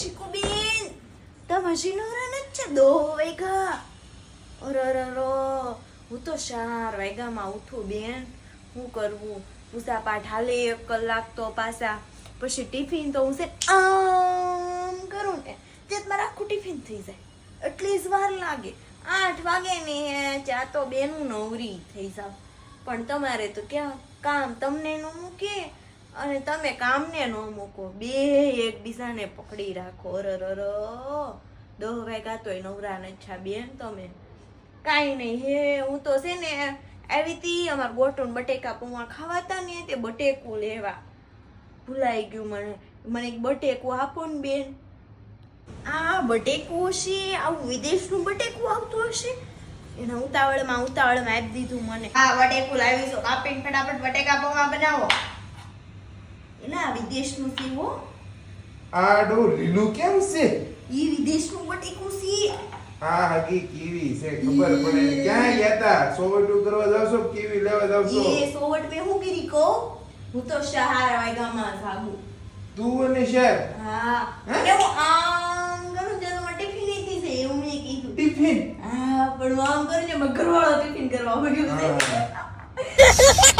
શીખુબેન તમે હજી નવરા નથી? 2 વાગ્યા. અરરરો હું તો 4 વાગ્યામાં ઉઠું બેન. શું કરવું? પૂજા પાઠ હાલે 1 કલાક તો પાછા, પછી ટિફિન તો હું છે આમ કરું ને તે મારા આખું ટિફિન થઈ જાય, એટલી જ વાર લાગે. 8 વાગે ને ચા તો બેનું નવરી થઈ જાવ. પણ તમારે તો ક્યાં કામ તમને ન મૂકે અને તમે કામને ન મૂકો, બે એકબીજાને પકડી રાખો. અરરરો 10 વાગ્યા તોય નવરા નથી બેન તમે. કાંઈ નહીં હે, હું તો છે ને આવી હતી અમારા ગોટું બટેકા પૌવા ખાવાતા ને તે બટેકું લેવા. ભૂલાઈ ગયું મને એક બટેકું આપો ને બેન. આ બટેકું હશે, આવું વિદેશનું બટેકું આવતું હશે. એના ઉતાવળમાં આપી દીધું મને. આ બટેકું લાવી છો, કાપીને ફટાફટ બટેકા પૌવા બનાવો. એના વિદેશનું સીવો. આ ડો લીલું કેમ છે? ઈ વિદેશનું બટેકું છે. હા હગી કીવી છે, ખબર પડે ને. ક્યાં ગયા તા? સોવટું કરવા જાવ છો, કીવી લેવા જાવ છો? એ સોવટ મે હું કરી કહો, હું તો 4 વાગ્યામાં જાગું. તું અને શેર? હા અને હું આમ કરું ત્યારે મારે ટિફિન નથી છે એવું મેં કીધું. ટિફિન? હા પણ હું આમ કરીને મગરવાળો ટિફિન કરવા મળ્યું છે.